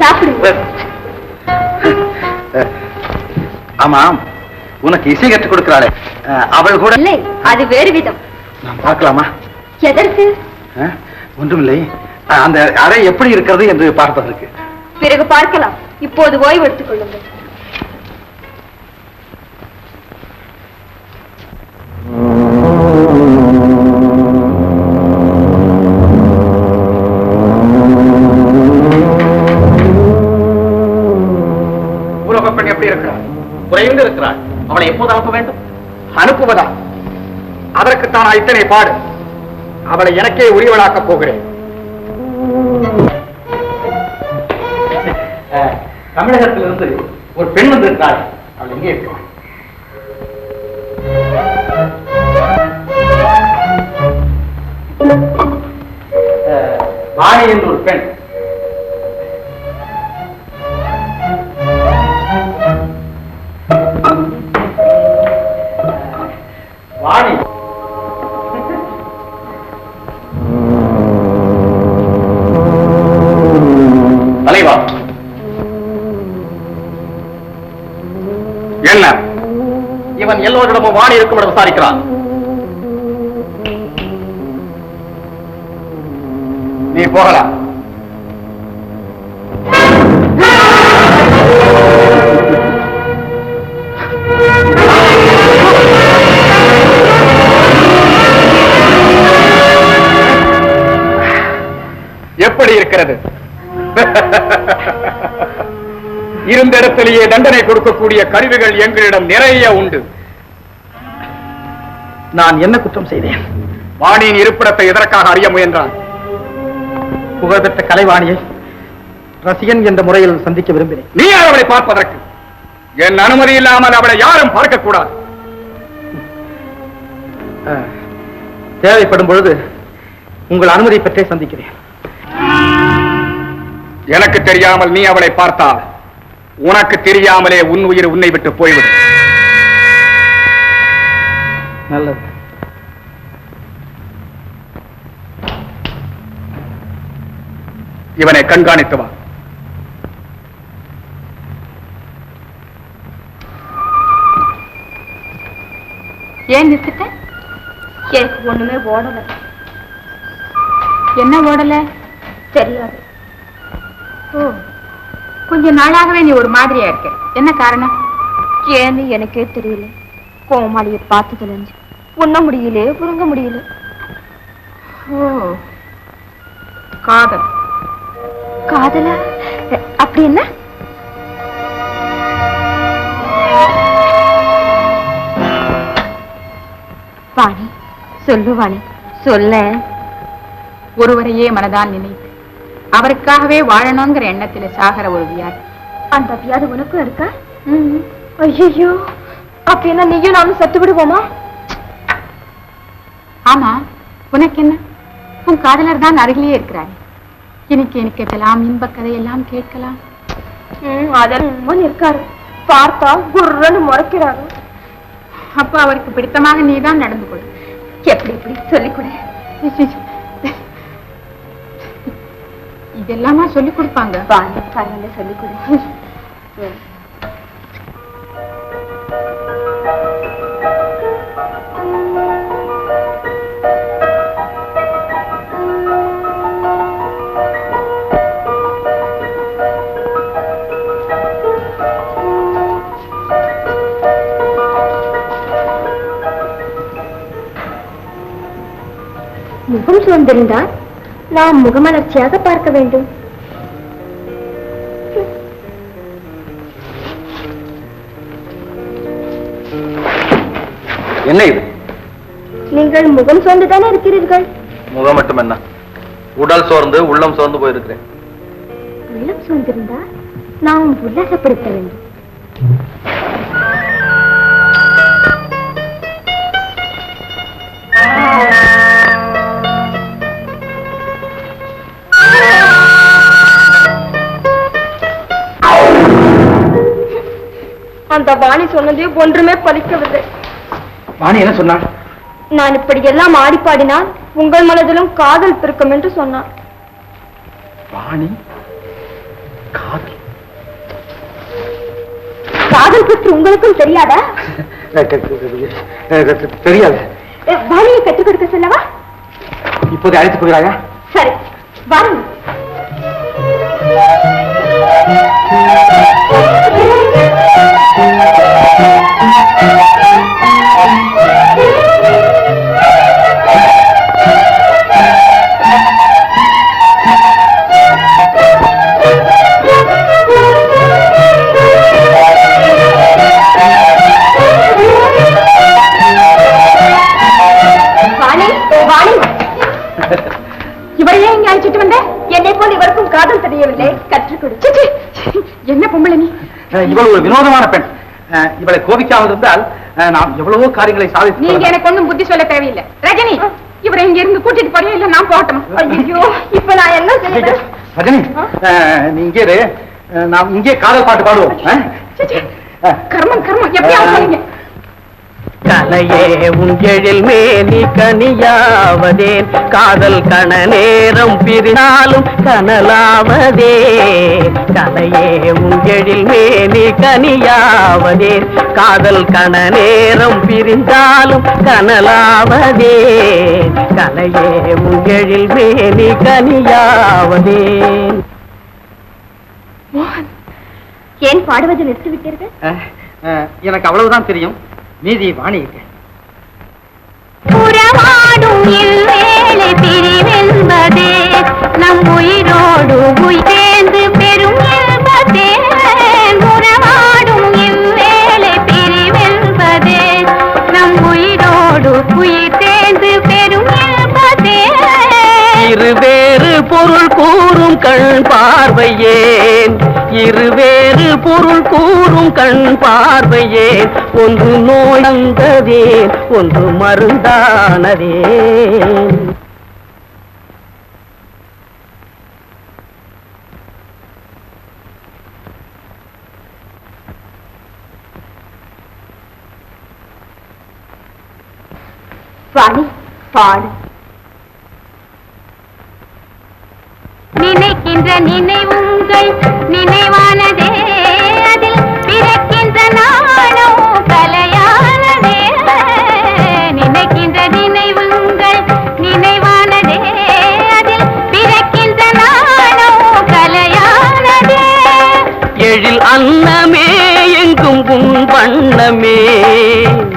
சாப்பிடுங்க. ஆமாம், உனக்கு இசை கற்றுக் கொடுக்கிறாளே அவள் கூட இல்லை, அது வேறு விதம். நான் பார்க்கலாமா? எதற்கு? ஒன்றுமில்லை, அந்த அறை எப்படி இருக்கிறது என்று பார்ப்பதற்கு. பிறகு பார்க்கலாம், இப்போது ஓய்வு எடுத்துக் கொள்ளுங்கள். பெண் எப்படி இருக்கிறாள்? குறைந்து இருக்கிறாள். அவளை எப்போது அனுப்ப வேண்டும்? அனுப்புவதா? அதற்குத்தான் இத்தனை பாடு. அவளை எனக்கே உரியவளாக்கப் போகிறேன். தமிழகத்திலிருந்து ஒரு பெண் வந்திருக்கிறாள். அவள் எங்கே இருக்கிறாள்? வாணி என்று ஒரு பெண். வாணி, தலைவா, என்ன இவன் எல்லோரிடமும் வாணி இருக்கும் இடம் விசாரிக்கிறான். நீ போகலாம். எப்படி இருக்கிறது? இருந்த இடத்திலேயே தண்டனை கொடுக்கக்கூடிய கருவிகள் எங்களிடம் நிறைய உண்டு. நான் என்ன குற்றம் செய்தேன்? வாணியின் இருப்பிடத்தை எதற்காக அறிய முயன்றான்? புகழ்பெற்ற கலைவாணியை ரசிகன் என்ற முறையில் சந்திக்க விரும்பினேன். நீ அவளை பார்ப்பதற்கு என் அனுமதி இல்லாமல் அவளை யாரும் பார்க்க கூடாது. தேவைப்படும் பொழுது உங்கள் அனுமதி பெற்றே சந்திக்கிறேன். எனக்கு தெரியாமல் நீ அவளை பார்த்தால் உனக்கு தெரியாமலே உன் உயிர் உன்னை விட்டு போய்விடும். நல்லது. இவனை கண்காணித்து வா. ஏன் நிறுத்திட்ட? எனக்கு ஒண்ணுமே ஓடல. என்ன ஓடல? தெரியாது. ஓ, கொஞ்ச நாளாகவே நீ ஒரு மாதிரியா இருக்க. என்ன காரணம்? ஏன்னு எனக்கே தெரியல. கோமாளியை பார்த்ததுல இருந்து உண்ண முடியல, புரிங்க முடியல. ஓ, காதல். காதலா? அப்படி என்ன? வாணி, சொல்லு வாணி, சொல்ல. ஒருவரையே மனதால் நினைத்து அவருக்காகவே வாழணுங்கிற எண்ணத்துல சாகர ஒரு வியாதி. அந்த வியாதி உனக்கும் இருக்கா? ஐயோ, அப்படின்னா நீயும் நானும் செத்து விடுவோமா? ஆமா, உனக்கு என்ன? உன் காதலர் தான் அருகிலேயே இருக்கிறார். எனக்கு இதெல்லாம் இன்ப கதையெல்லாம் கேட்கலாம். அதெல்லாம் இருக்காரு. பார்த்தா குர்ரன்னு முறைக்கிறாரு. அப்ப அவருக்கு பிடித்தமாக நீதான் நடந்து கொடு. எப்படி எப்படி சொல்லிக் கொடு. இதெல்லாமா சொல்லிக் கொடுப்பாங்க? சொல்லிக் கொடு. முகம் சோர்ந்திருந்தால் நாம் முகமலர்ச்சியாக பார்க்க வேண்டும். என்ன இது? நீங்கள் முகம் சோர்ந்துதானே இருக்கிறீர்கள்? முகம் மட்டும் என்ன, உடல் சோர்ந்து உள்ளம் சோர்ந்து போயிருக்கிறேன். உள்ளம் சோர்ந்திருந்தால் நாம் உல்லாசப்படுத்த வேண்டும். அந்த வாணி சொன்னதே ஒன்றுமே பலிக்கவில்லை. வாணி என்ன சொன்னாள்? நான் இப்படி எல்லாம் ஆடி பாடினால் உங்கள் மனதிலும் காதல் பிறக்கும் என்று சொன்னான். வாணி காதல் காதல் பற்றி உங்களுக்கும் தெரியாதா? தெரியாது. வாணியை கற்றுக் கொடுக்க சொல்லவா? இப்போது அழைத்து போகிறாயா? சரி, வாருங்க. இவரையே இங்க அழைச்சிட்டு வந்த? என்னை போல் இவருக்கும் காதல் தெரியவில்லை, கற்றுக் கொடு. என்ன பொம்பளை நீ? இவள் ஒரு வினோதமான பெண். இவளை கோபிக்காமல் இருந்தால் நாம் எவ்வளவோ காரியங்களை சாதித்து. நீங்க எனக்கு ஒண்ணும் புத்தி சொல்ல தேவையில்லை. ரஜினி, இவரை இங்க இருந்து கூட்டிட்டு போறியா இல்ல நான் போகட்டும்? ஐயோ, இப்ப நான் என்ன செய்வேன்? ரஜினி, நீ இங்கே இரு. நாம் இங்கே காதல் பாட்டு பாடுவோம். கர்மம் கர்மம், எப்படி ஆகுறீங்க? கலையே உங்கெழில் மேனி கனியாவதேன், காதல் கண நேரம் பிரினாலும் கனலாவதே. கலையே உங்கெழில் மேனி கனியாவதேன், காதல் கண நேரம் பிரிந்தாலும் கனலாவதே. கலையே உங்கெழில் மேனி கனியாவதேன். மோகன், ஏன் பாடுவதை நிறுத்திவிட்டீர்கள்? எனக்கு அவ்வளவுதான் தெரியும். மீதி வாணியிட்ட புறவாடும் இல்வேளை பிரிவென்பதே, நம் உயிரோடு உயிர்ந்து பெரும் இன்பதே. புறவாடும் இல்வேளை பிரிவென்பதே, நம் உயிரோடு உயிர்ந்து பெரும் இன்பதே. இருவேறு பொருள் கூறும் கண் பார்வையேன், இருவேறு பொருள் கூறும் கண் பார்வையேன். ஒன்று நோயந்ததே, ஒன்று மருந்தானதே. வாணி, பாடு. நினைக்கின்ற நினைவுங்கள் நினைவானதே, அதில் பிறக்கின்ற நாளும் கலையானதே. நினைக்கின்ற நினைவுங்கள் நினைவானதே, அதில் பிறக்கின்ற நாளும் கலையானதே. எழில் அன்னமே எங்கும் உன் வண்ணமே,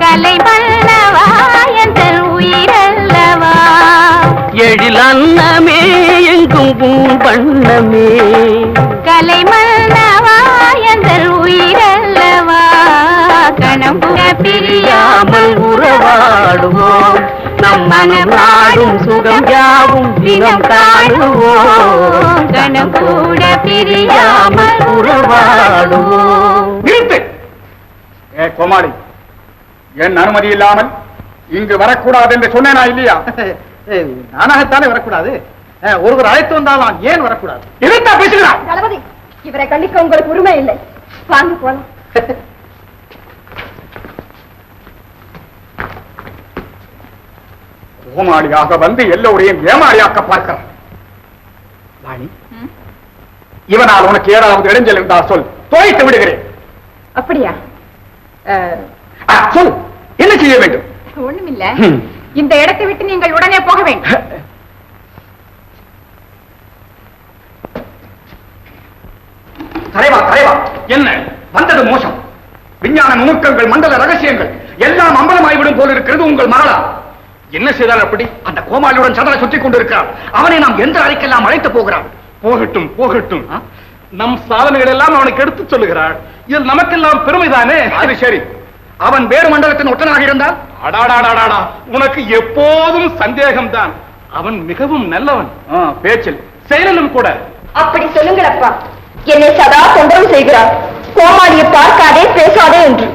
கலை வல்லவா என்ற உயிரல்லவா. எழில் அன்னமே எங்கும் உன் வண்ணமே, கலை மன்னவா என்ற உயிரல்லவா. கணம் பிரியாமல் உறவாடுவோம், நம் மனம் நாடும் சுகம் யாவும் தினம் காணுவோம். கணம் கூட பிரியாமல் உறவாடுவோம். நிறுத்து! கோமாளி, என் அனுமதி இல்லாமல் இங்கு வரக்கூடாது என்று சொன்னேனா இல்லையா? நானாகத்தானே வரக்கூடாது. ஒருவர் அழைத்து வந்தாலும் ஏன் வரக்கூடாது? இருந்தா பேசுகிறான். தளபதி, இவரை கண்டிக்க உங்களுக்கு உரிமை இல்லை. வாங்க போலாம். கோமாளியாக வந்து எல்லோரையும் ஏமாளியாக்க பார்க்கிறான். வாணி, இவனால் உனக்கு ஏதாவது இடைஞ்சல் இருந்தால் சொல், தோய்த்து விடுகிறேன். அப்படியா? சொல், என்ன செய்ய வேண்டும்? ஒண்ணுமில்ல, இந்த இடத்தை விட்டு நீங்கள் உடனே போக வேண்டும். தலைவா, தலைவா, என்ன வந்தது மோசம். விஞ்ஞான நுணுக்கங்கள், மண்டல ரகசியங்கள் எல்லாம் அம்பலமாய்விடும் போல் இருக்கிறது உங்கள் மகளா. என்ன செய்தால் அப்படி? அந்த கோமாளியுடன் சதனை சுற்றிக் கொண்டிருக்கிறார். அவனை நாம் எந்த அறைக்கெல்லாம் அழைத்து போகிறான். போகட்டும் போகட்டும், நம் சாதனைகள் எல்லாம் அவனுக்கு எடுத்து சொல்லுகிறாள். இதில் நமக்கெல்லாம் பெருமைதானே. அது சரி, அவன் வேறு மண்டலத்தின் ஒற்றனாக இருந்தால்? அடாடாடாடா, உனக்கு எப்போதும் சந்தேகம்தான். அவன் மிகவும் நல்லவன், பேச்சில் செயலிலும் கூட. அப்படி சொல்லுங்கள் அப்பா. என்னை சதா தொந்தரவு செய்கிறார். கோமாளியை பார்க்காதே பேசாதே என்று.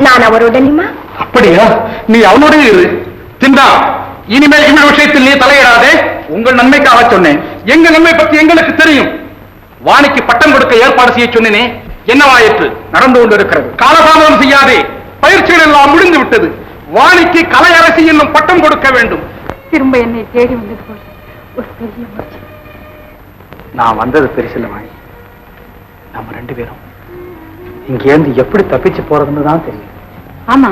நான் அவருடனுமா? அப்படியா? நீ அவனுடைய இரு. திண்டா, இனிமேல் இந்த விஷயத்தில் நீ தலையிடாதே. உங்கள் நன்மைக்காக சொன்னேன். எங்க நன்மை பற்றி எங்களுக்கு தெரியும். வாணிக்கு பட்டம் கொடுக்க ஏற்பாடு செய்ய சொன்னேனே, என்னவாயிற்று? நடந்து கொண்டிருக்கிறது. காலதாமதம் செய்யாதே. பயிற்சிகள் எல்லாம் முடிந்து விட்டது. வாணிக்கு கலை அரசி என்னும் பட்டம் கொடுக்க வேண்டும். திரும்ப என்னை தேடி வந்தது போல ஒரு பெரிய முயற்சி. நான் வந்தது பெருசில்ல வாணி. நம்ம 2 பேரும் இங்கேருந்து எப்படி தப்பிச்சு போறதுன்னு தான் தெரியும். ஆமா,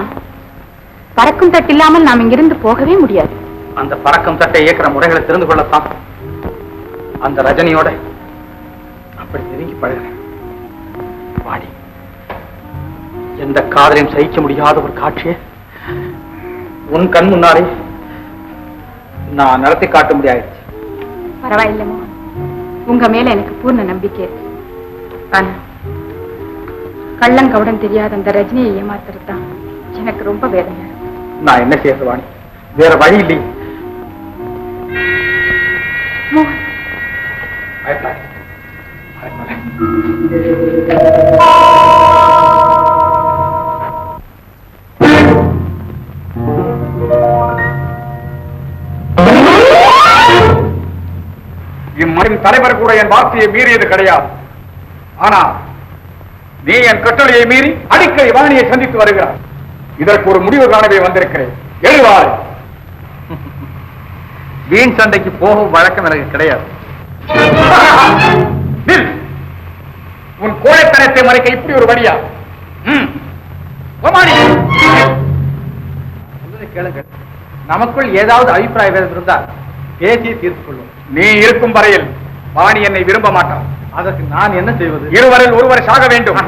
பறக்கும் தட்டு இல்லாமல் நாம் இங்கிருந்து போகவே முடியாது. அந்த பறக்கும் தட்டை இயக்கிற முறைகளை தெரிந்து கொள்ளத்தான் அந்த ரஜினியோட அப்படி நெருங்கி பழகிறேன். வாடி, எந்த காதலையும் சகிக்க முடியாத ஒரு காட்சியை உன் கண் முன்னாலே நான் நடத்தி காட்ட முடியாது. பரவாயில்லை மோகன், உங்க மேல எனக்கு பூர்ண நம்பிக்கை இருக்கு. ஆனா கள்ளங்கவுடன் தெரியாத அந்த ரஜினியை ஏமாத்துறதுதான் எனக்கு ரொம்ப வேதனையா இருக்கு. நான் என்ன செய்யறது வாணி, வேற வழி இல்லை. மோகன், இம்மனின் தலைவர் கூட என் வார்த்தையை மீறியது கிடையாது. ஆனா நீ என் கட்டளையை மீறி அடிக்கடி வாணியை சந்தித்து வருகிறார். இதற்கு ஒரு முடிவு காணவே வந்திருக்கிறேன். எழுவாறு. வீண் சண்டைக்கு போகும் வழக்கம் எனக்கு கிடையாது. உன் கோழைத்தனத்தை மறைக்க இப்படி ஒரு வழியா? கேளுங்கள், நமக்குள் ஏதாவது அபிப்பிராய வேதம் இருந்தால் பேசி தீர்த்துக் கொள்ளும். நீ இருக்கும் வரையில் வாணி என்னை விரும்ப மாட்டான். அதற்கு நான் என்ன செய்வது? இருவரில் ஒருவர் சாக வேண்டும்.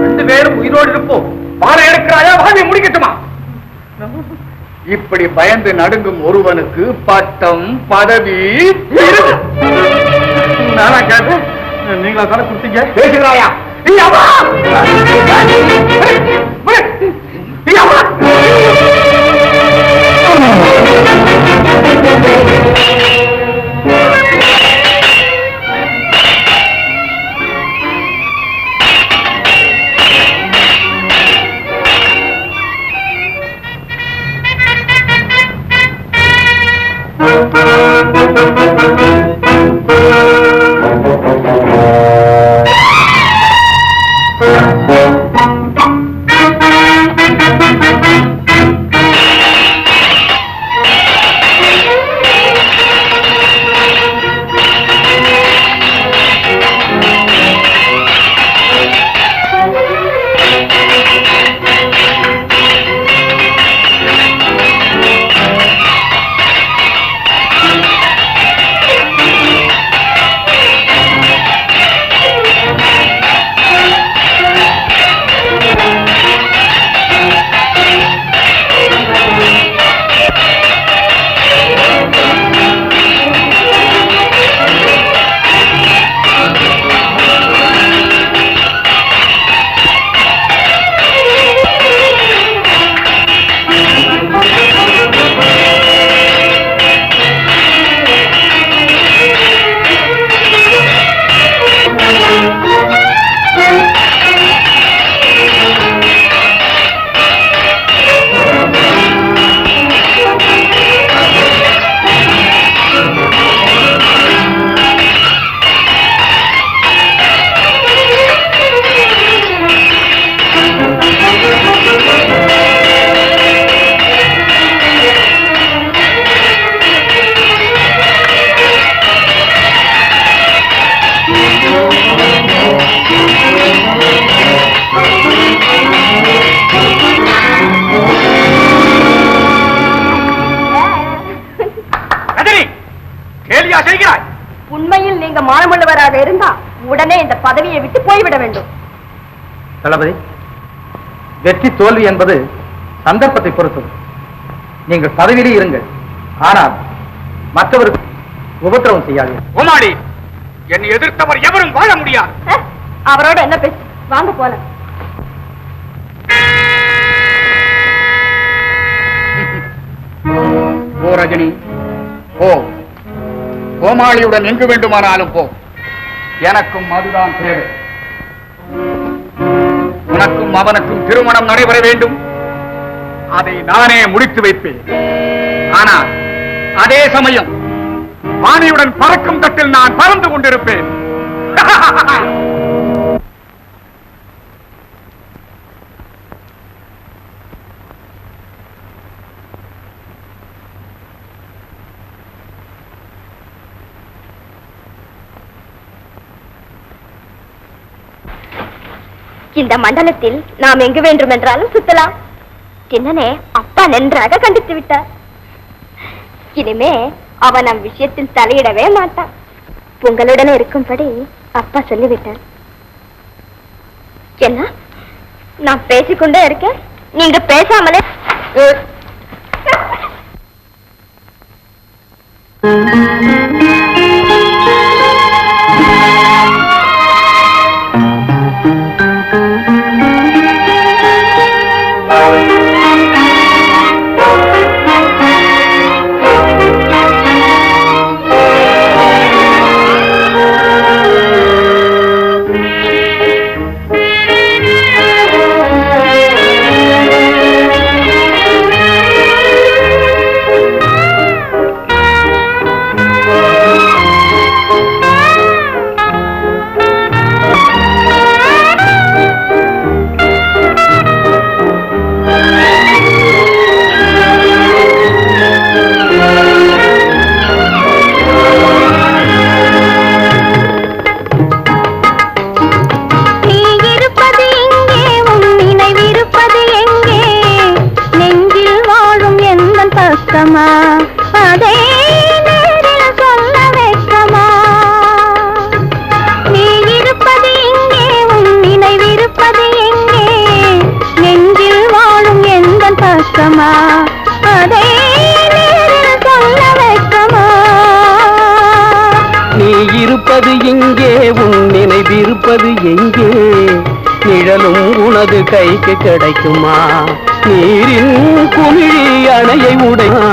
2 பேரும் உயிரோடு இருப்போம். வாழ எடுக்கிறாயா? வாழ்வை முடிக்கட்டுமா? இப்படி பயந்து நடுங்கும் ஒருவனுக்கு பட்டம் பதவி நானா கேட்டேன்? நீங்களா தானே கொடுத்தீங்க? பேசுகிறாயா? உண்மையில் நீங்க மானமுள்ளவராக இருந்தா உடனே இந்த பதவியை விட்டு போய்விட வேண்டும். தளபதி, வெற்றி தோல்வி என்பது சந்தர்ப்பத்தை பொறுத்தது. நீங்கள் பதவியிலே இருங்கள், ஆனால் மற்றவருக்கு உபத்திரவம் செய்யாதீர்கள். ஓமாடி, என்னை எதிர்த்தவர் எவரும் வாழ முடியாது. அவரோட என்ன பேச்சு? வாங்க போல. ஓ ரஜினி, ஓ கோமாளியுடன் எங்கு வேண்டுமானாலும் போ. எனக்கும் அதுதான் தேவை. உனக்கும் அவனுக்கும் திருமணம் நடைபெற வேண்டும். அதை நானே முடித்து வைப்பேன். ஆனால் அதே சமயம் வாணியுடன் பறக்கும் தட்டில் நான் பறந்து கொண்டிருப்பேன். இந்த மண்டலத்தில் நாம் எங்கு வேண்டுமென்றாலும் சுத்தலாம். சின்னனே அப்பா நன்றாக கண்டித்து விட்டார். இனிமே அவன் நம் விஷயத்தில் தலையிடவே மாட்டான். உங்களுடன் இருக்கும்படி அப்பா சொல்லிவிட்டார். என்ன, நான் பேசிக்கொண்டே இருக்கேன், நீங்க பேசாமலே. நினைவிருப்பது எங்கே? நிழலும் உனது கைக்கு கிடைக்குமா? நீரின் குமிழி அணையை உடைமா?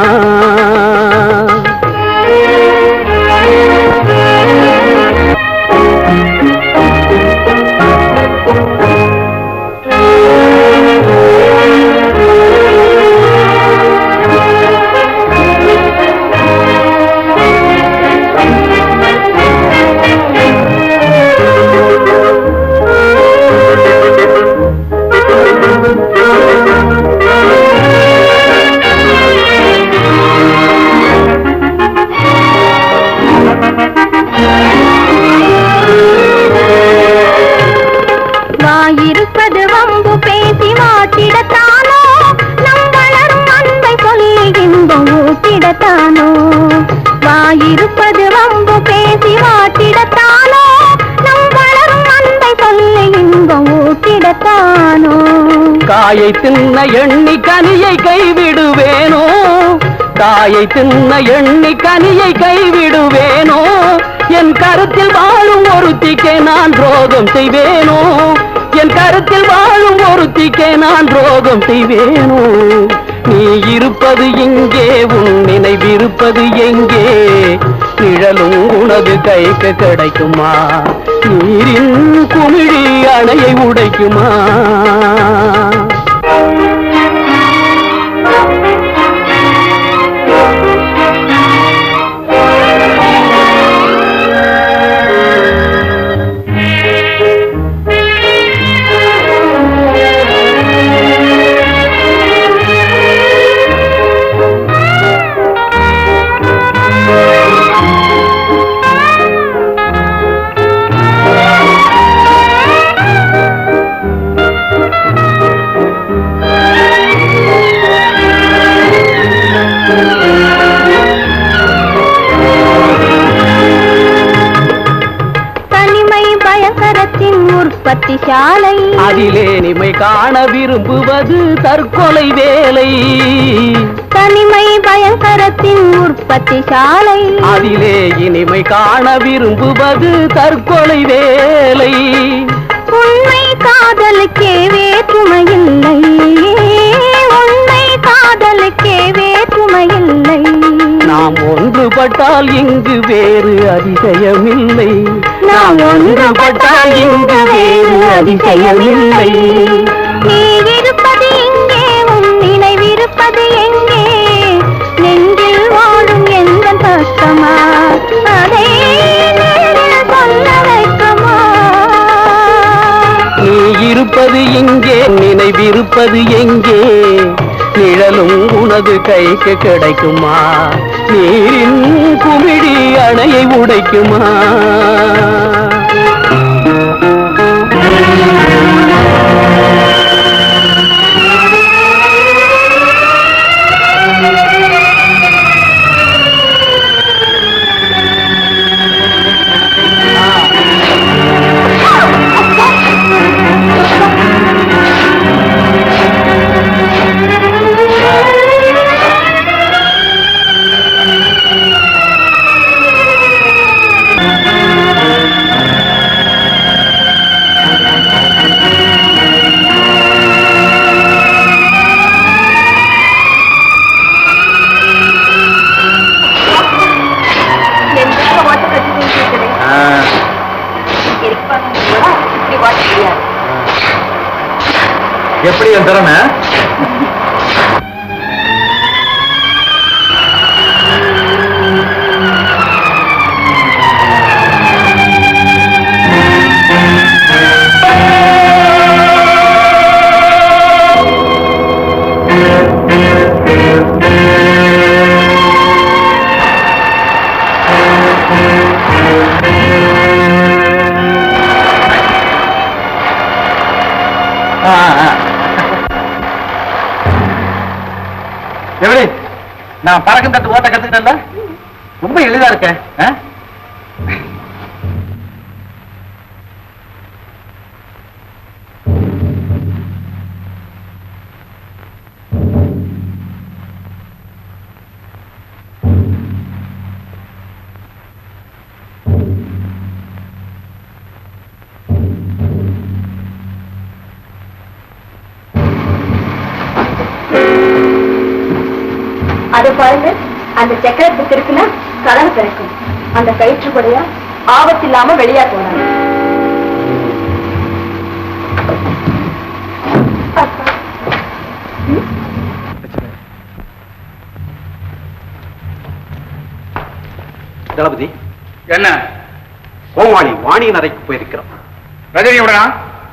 வாயிருப்பது வம்பு பேசி வாட்டிடத்தானோ, நம் வளரும் அன்பை சொல்லி இன்பம் ஊட்டிடத்தானோ. காயை தின்ன எண்ணி கனியை கைவிடுவேனோ, காயை தின்ன எண்ணி கனியை கைவிடுவேனோ. என் கருத்தில் வாழும் ஒருத்திக்கே நான் துரோகம் செய்வேனோ, என் கருத்தில் வாழும் ஒருத்திக்கே நான் துரோகம் செய்வேனோ. நீ இருப்பது எங்கே? உன் நினைவிருப்பது எங்கே? நிழலும் உனது கைக்கு கிடைக்குமா? நீரின் குமிழி அணையை உடைக்குமா? உற்பத்தி சாலை, அதிலே இனிமை காண விரும்புவது தற்கொலை வேலை. தனிமை பயங்கரத்தின் உற்பத்தி சாலை, அதிலே இனிமை காண விரும்புவது தற்கொலை வேலை. உண்மை காதலுக்கே வேற்றுமையில்லை, உண்மை காதலுக்கே வேற்றுமையில்லை. நாம் ஒன்றுபட்டால் இங்கு வேறு அதிசயமில்லை, நாம் ஒன்றுபட்டால் இங்கு வேறு அதிசயமில்லை. நீ இருப்பது எங்கே? உன் நினைவிருப்பது எங்கே? நெஞ்சில் வாழும் எந்த கஷ்டமா? அதை சொல்ல வைக்குமா? நீ இருப்பது எங்கே? நினைவிருப்பது எங்கே? நிழலும் உனது கைக்கு கிடைக்குமா? நீரின் குமிழி அணையை உடைக்குமா? எப்படி என் திறமை? எப்படி நான் பறக்கும் தட்டு ஓட்ட கத்துக்கிட்டேன்ல, ரொம்ப எளிதா இருக்கேன். அது பாருங்க, அந்த சக்கரத்தை திருக்குன்னா கலவை பிறக்கும். அந்த கயிற்று கூடையா ஆபத்து இல்லாம வெளியா போனாங்க. தளபதி, என்ன கோமாளி வாணியின் அறைக்கு போயிருக்கிறோம். ரஜினியோடனா?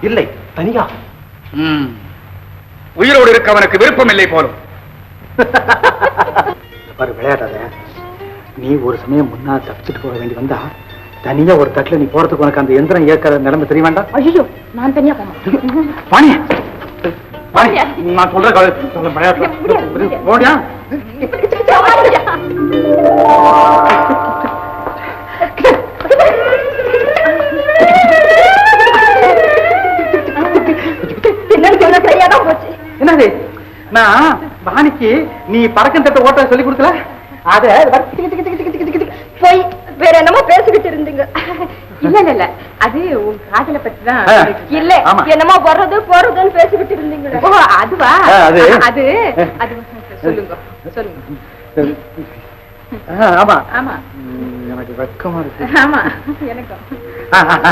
இல்லை, தனியா. உயிரோடு இருக்க அவனுக்கு விருப்பம் இல்லை போலும். பாரு, விளையாடாத. நீ ஒரு சமயம் முன்னா தப்பிச்சுட்டு போக வேண்டி வந்தா தனியா ஒரு தட்டுல நீ போறதுக்கு உனக்கு அந்த எந்திரம் ஏற்காத நிலைமை தெரிய வேண்டாம். ஐயோ, நான் தனியா போனேன். வாணி, நான் சொல்ற போடியா. என்னது, நான் வாணிக்கு நீ பறக்கம் தட்ட ஓட்ட சொல்லி கொடுக்கல? அத போய் வேற என்னமோ பேசிக்கிட்டு இருந்தீங்க. இல்ல இல்ல இல்ல, அது உன் காதல பத்தி தான். இல்ல, என்னமோ வர்றது போறதுன்னு பேசிக்கிட்டு இருந்தீங்க. ஓ, அதுவா? அது அது அது சொல்லுங்க சொல்லுங்க. ஆமா ஆமா, எனக்கு வெக்கமா இருக்கு. ஆமா, எனக்கும்.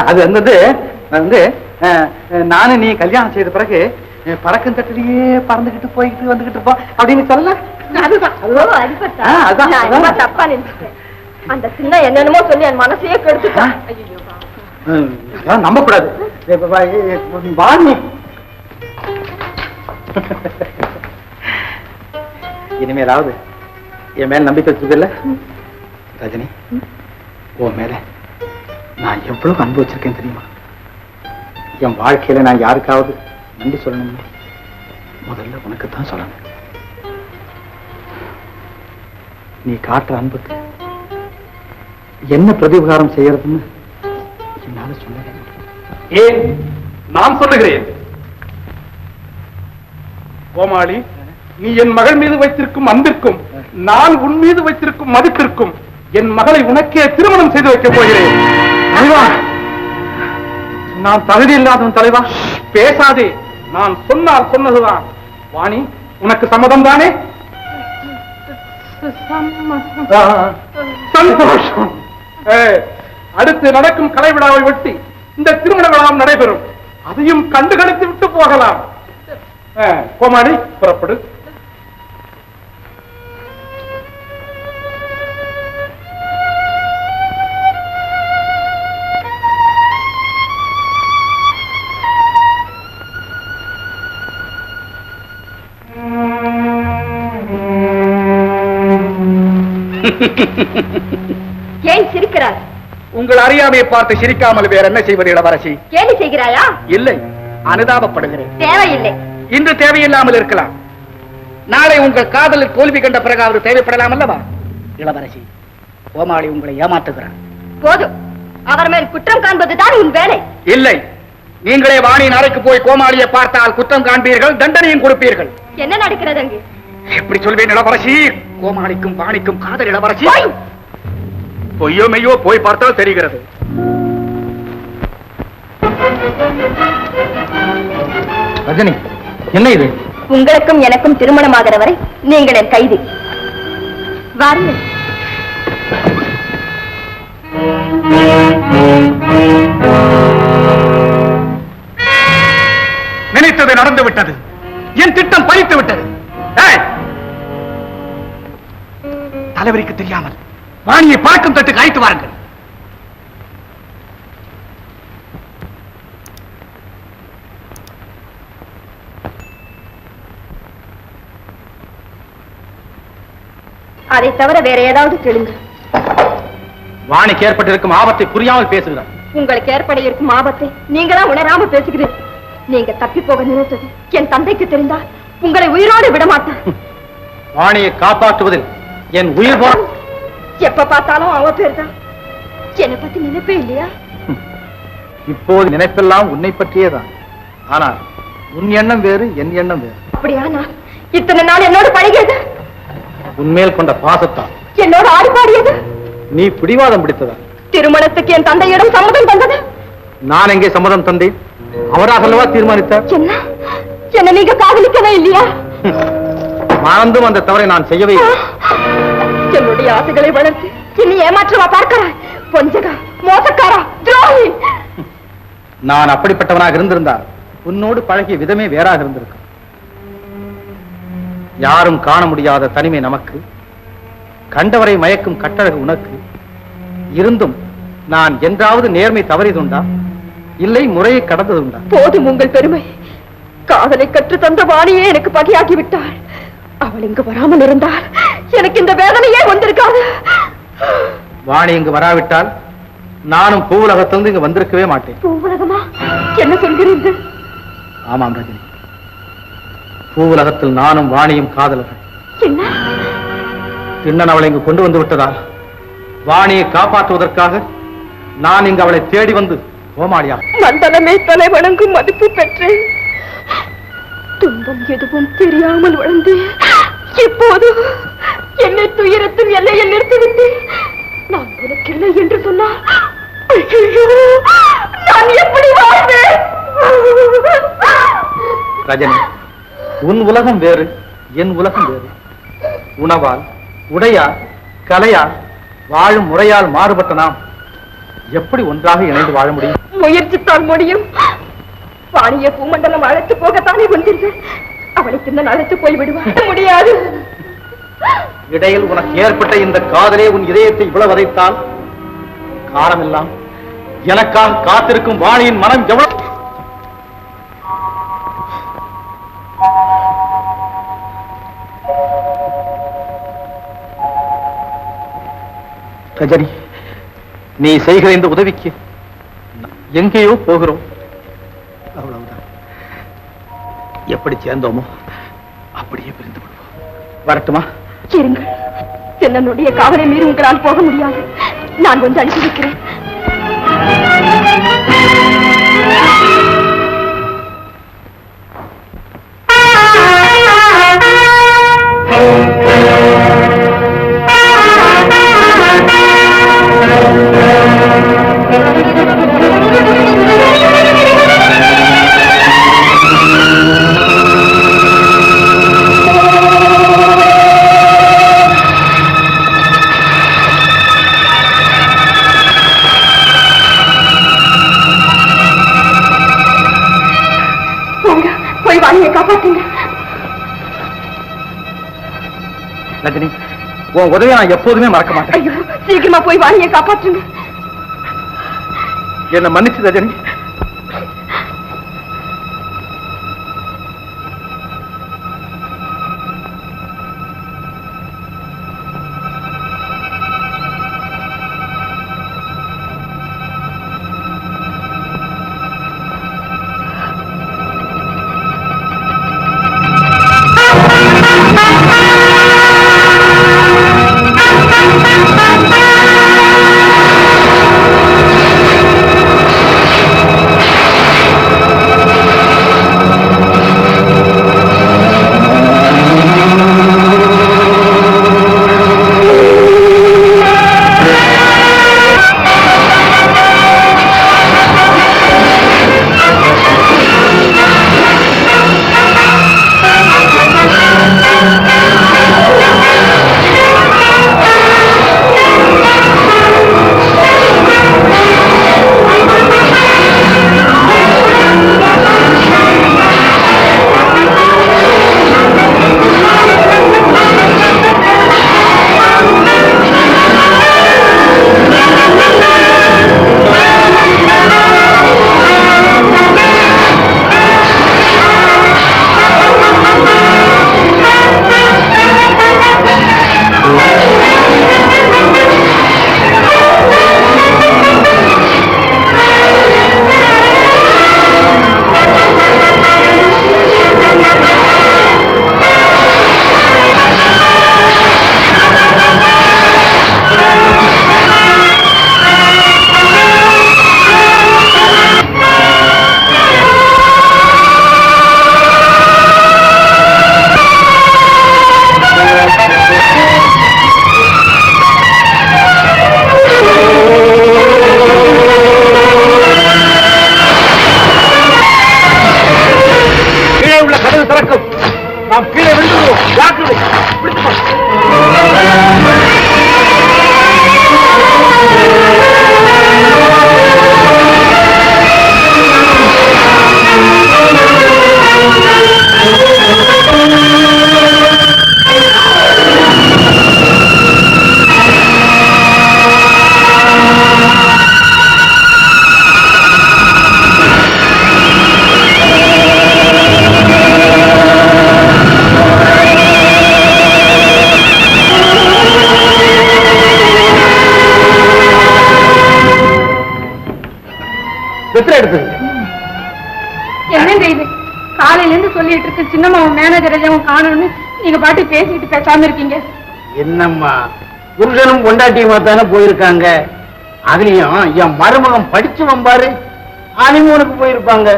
அது வந்து நானும் நீ கல்யாணம் செய்த பிறகு பறக்கும் தட்டிலேயே பறந்துகிட்டு போய்கிட்டு வந்துகிட்டு இருப்போம் அப்படின்னு சொல்லல? அதுதான் தப்பா நினைச்சிட்டேன். அந்த சின்ன என்னென்னமோ சொல்லி என் மனசையே கெடுத்துட்டான். நம்ப கூடாது. வாணி, இனிமேலாவது என் மேல நம்பிக்கை வச்சதில்ல? ரஜினி, உன் மேல நான் எவ்வளவு அன்பு வச்சிருக்கேன் தெரியுமா? என் வாழ்க்கையில நான் யாருக்காவது நன்றி சொல்லணும், முதல்ல உனக்கு தான் சொல்லணும். நீ காட்டுற அன்புக்கு என்ன பிரதிபகாரம் செய்யறதுன்னு என்னால சொல்ல. ஏன் நான் சொல்லுகிறேன். கோமாளி, நீ என் மகள் மீது வைத்திருக்கும் அன்பிற்கும் நான் உன் மீது வைத்திருக்கும் மதிப்பிற்கும் என் மகளை உனக்கே திருமணம் செய்து வைக்கப் போகிறேன். நான் தகுதி இல்லாதவன் தலைவா. பேசாதே, நான் சொன்னால் சொன்னதுதான். வாணி, உனக்கு சம்மதம் தானே? சந்தோஷம். அடுத்து நடக்கும் கலை விழாவை ஒட்டி இந்த திருமண விழாவும் நடைபெறும். அதையும் கண்டுகளித்து விட்டு போகலாம். கோமாளி, புறப்படு. ஏன் சிரிக்கிறார்? உங்கள் அறியாமையை பார்த்து சிரிக்காமல் வேற என்ன செய்வது இளவரசி? கேலி செய்கிறாயா? இல்லை, அனுதாபப்படுகிறேன். தேவையில்லை. இன்று தேவையில்லாமல் இருக்கலாம். நாளை உங்கள் காதலில் தோல்வி கண்ட பிறகு அவர் தேவைப்படலாம் அல்லவா? இளவரசி, கோமாளி உங்களை ஏமாற்றுகிறார். போதும், அவர் மேல் குற்றம் காண்பதுதான் உன் வேலை. இல்லை, நீங்களே வாணியின் அறைக்கு போய் கோமாளியை பார்த்தால் குற்றம் காண்பீர்கள், தண்டனையும் கொடுப்பீர்கள். என்ன நடக்கிறது அங்கு? எப்படி சொல்வேன் இளவரசி? கோமாளிக்கும் வாணிக்கும் காதல் இளவரசி. பொய்யோ மெய்யோ போய் பார்த்தால் தெரிகிறது. ரஜினி, என்ன இது? உங்களுக்கும் எனக்கும் திருமணமாகிற வரை நீங்கள் என் கைதி. வாருங்கள். நினைத்தது நடந்து விட்டது. என் திட்டம் பறித்து விட்டது. தலைவருக்கு தெரியாமல் வாணியை பறக்கும் தட்டுக்கு அழைத்து வாருங்கள். அதை தவிர வேற ஏதாவது கேளுங்க. வாணிக்கு ஏற்பட்டிருக்கும் ஆபத்தை புரியாமல் பேசுகிறார். உங்களுக்கு ஏற்பட இருக்கும் ஆபத்தை நீங்களா உணராம பேசுகிறீர்கள். நீங்க தப்பி போக நினைத்தது என் தந்தைக்கு தெரிந்தால் உங்களை உயிரோடு விடமாட்டார். வாணியை காப்பாற்றுவதில் என் உயிர் போற எப்ப பார்த்தாலும் அவ பேர் தான். என்னை பத்தி நினைப்பே இல்லையா? இப்போது நினைப்பெல்லாம் உன்னை பற்றியேதான். ஆனால் உன் எண்ணம் வேறு, என் எண்ணம் வேறு. அப்படியானா இத்தனை நாள் என்னோடு பழகியது, உன்மேல் கொண்ட பாசத்தால் என்னோடு ஆடிப்பாடியது, நீ பிடிவாதம் பிடித்ததா? திருமணத்துக்கு என் தந்தையிடம் சம்மதம் தந்தது. நான் எங்கே சம்மதம் தந்தேன்? அவராக அல்லவா தீர்மானித்தார். என்ன என்ன நீங்க காதலிக்கவே இல்லையா? மறந்தும் அந்த தவறை நான் செய்யவே இல்லை. என்னுடைய ஆசைகளை வளர்த்து இனி ஏமாற்றமா பார்க்கிறாய். பொஞ்சகா, மோசக்காரா, துரோகி. நான் அப்படிப்பட்டவனாக இருந்திருந்தால் உன்னோடு பழகிய விதமே வேறாக இருந்திருக்கும். யாரும் காண முடியாத தனிமை நமக்கு, கண்டவரை மயக்கும் கட்டழகு உனக்கு. இருந்தும் நான் என்றாவது நேர்மை தவறியதுண்டா? இல்லை முறையை கடந்ததுண்டா? போதும் உங்கள் பெருமை. காதலை கற்று தந்த வாணியே எனக்கு பகையாகி விட்டாள். அவள் இங்கு வராமல் இருந்தால் எனக்கு இந்த வேதனையே வந்திருக்காது. வாணி இங்கு வராவிட்டால் நானும் பூவுலகத்திலிருந்து இங்கு வந்திருக்கவே மாட்டேன். பூவுலகமா? என்ன சொல்கிறீர்கள்? ஆமாம் ரஜினி, பூவுலகத்தில் நானும் வாணியும் காதலர்கள். என்ன? திண்ணன் அவளை இங்கு கொண்டு வந்து விட்டதால் வாணியை காப்பாற்றுவதற்காக நான் இங்கு அவளை தேடி வந்து கோமாளியா மண்டலமே தலை வணங்கும் மதிப்பு பெற்றேன். துன்பம் எதுவும் தெரியாமல் வளர்ந்தேன். இப்போது என்னை துயரத்தின் எல்லையில் நிறுத்திவிட்டேன். நான் உனக்கு இல்லை என்று சொன்னால் நான் எப்படி வாழ்வேன்? ரஜினி, உன் உலகம் வேறு, என் உலகம் வேறு. உணவால், உடையால், கலையால், வாழும் முறையால் மாறுபட்ட நாம் எப்படி ஒன்றாக இணைந்து வாழ முடியும்? முயற்சித்தால் முடியும். வாணிய பூமண்டலம் அழைத்து போகத்தானே வந்தீர்கள். அவளை திண்ணன் அழைத்து போய் விடுவார். முடியாது. இடையில் உனக்கு ஏற்பட்ட இந்த காதலே உன் இதயத்தை இவ்வளவு வதைத்தால் காரணமெல்லாம் எனக்காக காத்திருக்கும் வாணியின் மனம் எவ்வளவு. ரஜினி, நீ செய்கிற இந்த உதவிக்கு எங்கேயோ போகிறோம். அவ்வளவுதான். எப்படி சேர்ந்தோமோ அப்படியே பிரிந்து விடுவோம். வரட்டுமா? இருங்கள். என்னுடைய காவலை மீறி உங்களால் போக முடியாது. நான் வந்து அனுப்பி வைக்கிறேன். ரஜினி, உன் உதவியை நான் எப்போதுமே மறக்க மாட்டேன். ஐயோ, சீக்கிரமா போய் வாணியை காப்பாற்றுங்க. என்ன மன்னிச்சு ரஜினி. எத்தனை எடுத்துங்க? என்னங்க இது காலையில இருந்து சொல்லிட்டு இருக்கு சின்னம்மாவும் மேனேஜர் எல்லாம் காணணும்னு நீங்க பாட்டு பேசிட்டு பேசாம இருக்கீங்க. என்னம்மா புருஷனும் பொண்டாட்டியுமா தானே போயிருக்காங்க. அதுலயும் என் மருமகன் படிச்சு வம்பாரு அனிமூனுக்கு போயிருப்பாங்க.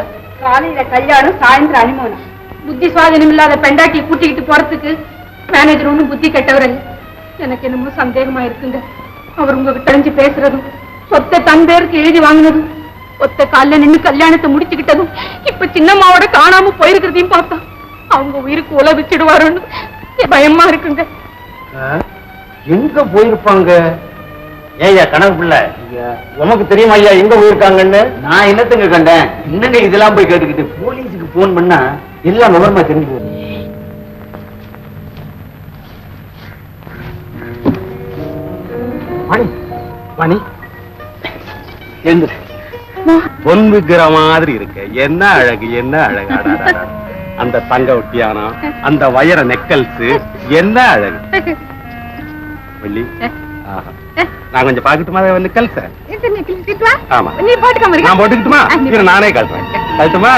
காலையில கல்யாணம் சாயந்தரம் அனிமோனம். புத்தி சுவாதனம் இல்லாத பெண்டாட்டியை கூட்டிக்கிட்டு போறதுக்கு மேனேஜர் ஒண்ணும் புத்தி கெட்டவர் அல்ல. எனக்கு என்னமோ சந்தேகமா இருக்குங்க. அவர் உங்ககிட்ட அழிஞ்சு பேசுறதும் சொத்தை தன் பேருக்கு எழுதி வாங்கினதும் ஒத்த காலில் நின்று கல்யாணத்தை முடிச்சுக்கிட்டதும் இப்ப சின்னம்மாவோட காணாம போயிருக்கிறதையும் பார்த்தா அவங்க உயிருக்கு உலவிச்சிடுவாருன்னு பயமா இருக்குங்க. எங்க போயிருப்பாங்க? ஏய்யா கணக்கு பிள்ளை, உனக்கு தெரியுமா ஐயா எங்க போயிருக்காங்கன்னு? நான் என்னத்துங்க கண்டேன்? என்னங்க இதெல்லாம் போய் கேட்டுக்கிட்டு போலீஸுக்கு போன் பண்ணா எல்லாம் விவரமா தெரிஞ்சு போகும். வாணி வாணி எழுந்துரு. பொன் விக்கிற மாதிரி இருக்கு. என்ன அழகு, என்ன அழகு. அடடடட. அந்த தங்க ஒட்டியானம், அந்த வயர நெக்கல்ஸ், என்ன அழகு. வள்ளி, ஆஹா. நான் கொஞ்சம் பாக்கட்டுமா நெக்கல்ஸ்? ஆமா, நீ போட்டுக்காம நான் போட்டுக்கிட்டுமா? இரு, நானே கழட்டுறேன். கழட்டுமா?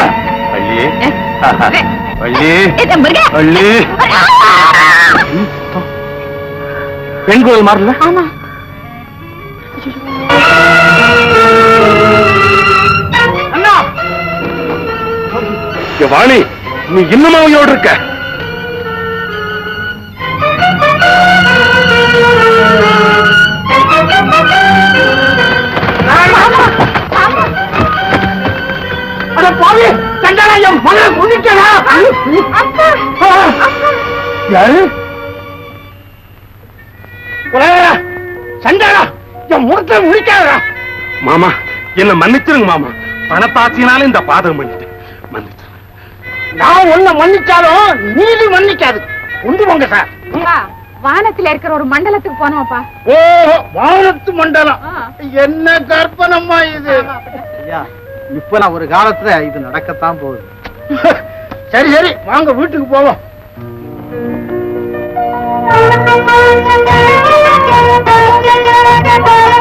வள்ளி, ஆஹா. வள்ளி, வள்ளி. பெண் குரல் மாறல? ஆமா. வாணி, நீ இன்னும் அவங்களோடு இருக்க? மாமா, என்ன மன்னிச்சிருங்க மாமா. பணத்தாட்சினால இந்த பாதகம் பண்ணிட்டு மன்னிச்சு. நான் உன்னை மன்னிச்சாலும் நீதி மன்னிக்காது. கொண்டு போங்க சார். வானத்துல இருக்கிற ஒரு மண்டலத்துக்கு போனோம்ப்பா. ஓ, வானத்து மண்டலம். என்ன கற்பனம்மா இது? ஐயா, இப்ப நான் ஒரு காலத்துல இது நடக்கத்தான் போகுது. சரி சரி, வாங்க வீட்டுக்கு போவோம். Thank you.